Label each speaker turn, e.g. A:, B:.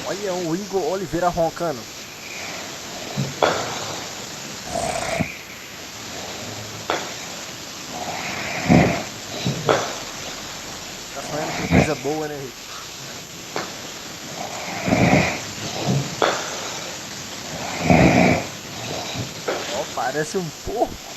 A: Olha o Igor Oliveira roncando. Tá sonhando com coisa boa, né, Rick? Ó, parece um porco.